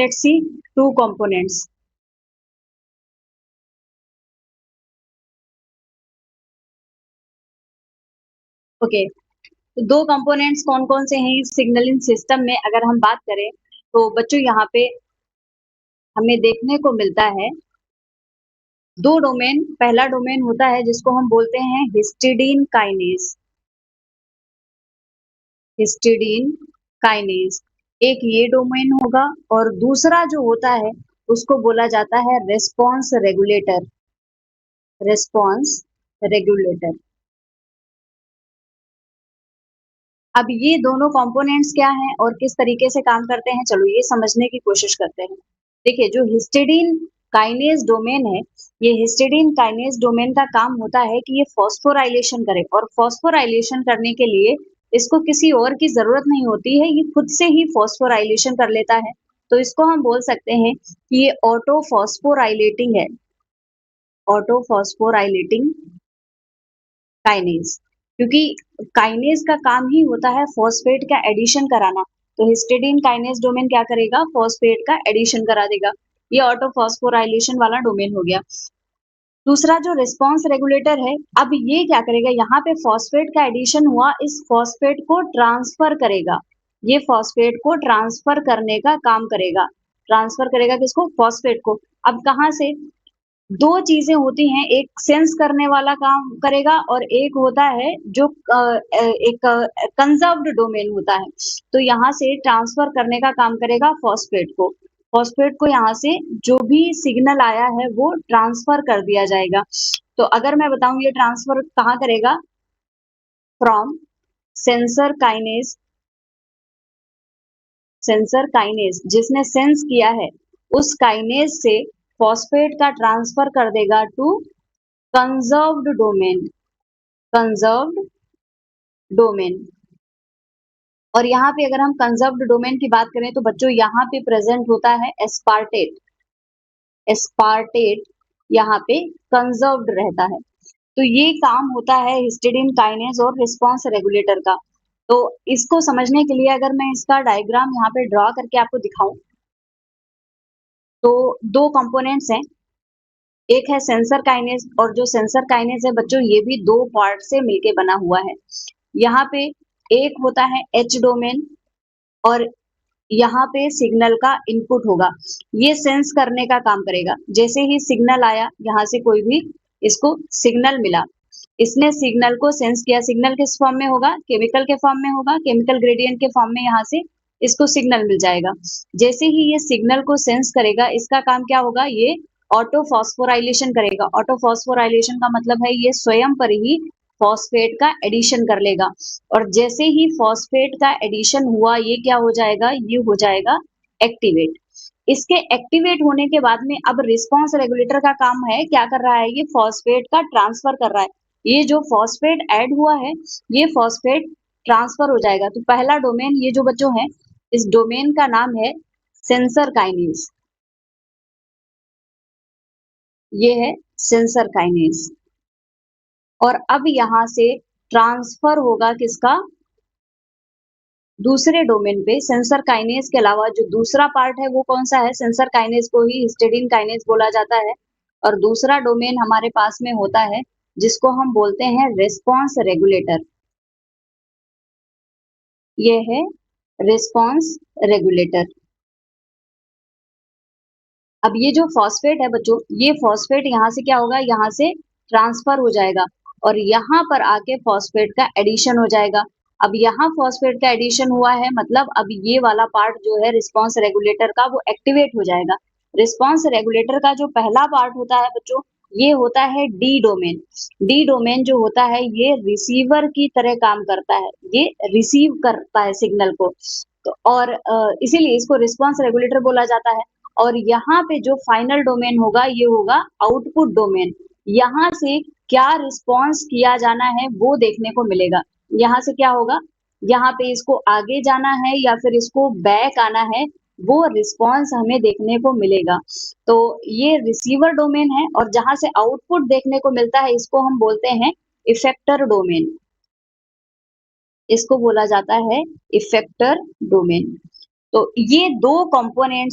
Let's see two components. Okay, तो दो components कौन कौन से हैं इस सिग्नलिंग सिस्टम में अगर हम बात करें तो बच्चों यहाँ पे हमें देखने को मिलता है दो डोमेन। पहला डोमेन होता है जिसको हम बोलते हैं हिस्टिडीन काइनेज। हिस्टिडीन काइनेज एक ये डोमेन होगा और दूसरा जो होता है उसको बोला जाता है रेस्पॉन्स रेगुलेटर। Response regulator. अब ये दोनों कंपोनेंट्स क्या हैं और किस तरीके से काम करते हैं, चलो ये समझने की कोशिश करते हैं। देखिए, जो हिस्टिडीन काइनेज डोमेन है, ये हिस्टिडीन काइनेज डोमेन का काम होता है कि ये फॉस्फोराइलेशन करे, और फॉस्फोराइलेशन करने के लिए इसको किसी और की जरूरत नहीं होती है, ये खुद से ही फॉस्फोराइलेशन कर लेता है। तो इसको हम बोल सकते हैं कि ये ऑटो फॉस्फोराइलेटिंग है। ऑटो फॉस्फोराइलेटिंग काइनेज, क्योंकि काइनेज का काम ही होता है फॉस्फेट का एडिशन कराना। तो हिस्टिडीन काइनेज डोमेन क्या करेगा, फॉस्फेट का एडिशन करा देगा। ये ऑटो फॉस्फोराइलेशन वाला डोमेन हो गया। दूसरा जो रिस्पांस रेगुलेटर है, अब ये क्या करेगा, यहाँ पे फॉस्फेट का एडिशन हुआ, इस फॉस्फेट को ट्रांसफर करेगा। ये फॉस्फेट को ट्रांसफर करने का काम करेगा। ट्रांसफर करेगा किसको, फॉस्फेट को। अब कहाँ से, दो चीजें होती हैं, एक सेंस करने वाला काम करेगा और एक होता है जो एक कंजर्व्ड डोमेन होता है। तो यहाँ से ट्रांसफर करने का काम करेगा फॉस्फेट को। फॉस्फेट को यहाँ से जो भी सिग्नल आया है वो ट्रांसफर कर दिया जाएगा। तो अगर मैं बताऊं ये ट्रांसफर कहाँ करेगा, from sensor kinase. Sensor kinase जिसने सेंस किया है उस काइनेज से फॉस्फेट का ट्रांसफर कर देगा to conserved domain. Conserved domain. और यहाँ पे अगर हम कंजर्व्ड डोमेन की बात करें तो बच्चों यहाँ पे प्रेजेंट होता है एस्पार्टेट। एस्पार्टेट यहाँ पे कंजर्व्ड रहता है। तो ये काम होता है हिस्टिडीन काइनेज और रिस्पांस रेगुलेटर का। तो इसको समझने के लिए अगर मैं इसका डायग्राम यहाँ पे ड्रॉ करके आपको दिखाऊं तो दो कंपोनेंट्स हैं, एक है सेंसर काइनेज, और जो सेंसर काइनेज है बच्चों ये भी दो पार्ट से मिलके बना हुआ है। यहाँ पे एक होता है एच डोमेन और यहाँ पे सिग्नल का इनपुट होगा। ये सेंस करने का काम करेगा। जैसे ही सिग्नल आया, यहाँ से कोई भी इसको सिग्नल मिला, इसने सिग्नल को सेंस किया। सिग्नल किस फॉर्म में होगा, केमिकल के फॉर्म में होगा, केमिकल ग्रेडियंट के फॉर्म में यहाँ से इसको सिग्नल मिल जाएगा। जैसे ही ये सिग्नल को सेंस करेगा, इसका काम क्या होगा, ये ऑटो फॉस्फोराइलेशन करेगा। ऑटो फॉस्फोराइलेशन का मतलब है ये स्वयं पर ही फॉस्फेट का एडिशन कर लेगा। और जैसे ही फॉस्फेट का एडिशन हुआ, ये क्या हो जाएगा, ये हो जाएगा एक्टिवेट। इसके एक्टिवेट होने के बाद में अब रिस्पांस रेगुलेटर का काम है, क्या कर रहा है, ये फॉस्फेट का ट्रांसफर कर रहा है। ये जो फॉस्फेट ऐड हुआ है ये फॉस्फेट ट्रांसफर हो जाएगा। तो पहला डोमेन ये जो बच्चों है, इस डोमेन का नाम है सेंसर काइनेज। ये है सेंसर काइनेज। और अब यहां से ट्रांसफर होगा किसका, दूसरे डोमेन पे। सेंसर काइनेज के अलावा जो दूसरा पार्ट है वो कौन सा है, सेंसर काइनेज को ही हिस्टिडीन काइनेज बोला जाता है। और दूसरा डोमेन हमारे पास में होता है जिसको हम बोलते हैं रिस्पांस रेगुलेटर। ये है रिस्पांस रेगुलेटर। अब ये जो फॉस्फेट है बच्चों, ये फॉस्फेट यहाँ से क्या होगा, यहाँ से ट्रांसफर हो जाएगा और यहाँ पर आके फॉस्फेट का एडिशन हो जाएगा। अब यहाँ फॉस्फेट का एडिशन हुआ है, मतलब अब ये वाला पार्ट जो है रिस्पांस रेगुलेटर का वो एक्टिवेट हो जाएगा। रिस्पांस रेगुलेटर का जो पहला पार्ट होता है बच्चों, ये होता है डी डोमेन। डी डोमेन जो होता है ये रिसीवर की तरह काम करता है, ये रिसीव करता है सिग्नल को। तो और इसीलिए इसको रिस्पांस रेगुलेटर बोला जाता है। और यहाँ पे जो फाइनल डोमेन होगा ये होगा आउटपुट डोमेन। यहाँ से क्या रिस्पॉन्स किया जाना है वो देखने को मिलेगा। यहाँ से क्या होगा, यहाँ पे इसको आगे जाना है या फिर इसको बैक आना है, वो रिस्पॉन्स हमें देखने को मिलेगा। तो ये रिसीवर डोमेन है और जहां से आउटपुट देखने को मिलता है इसको हम बोलते हैं इफेक्टर डोमेन। इसको बोला जाता है इफेक्टर डोमेन। तो ये दो कंपोनेंट्स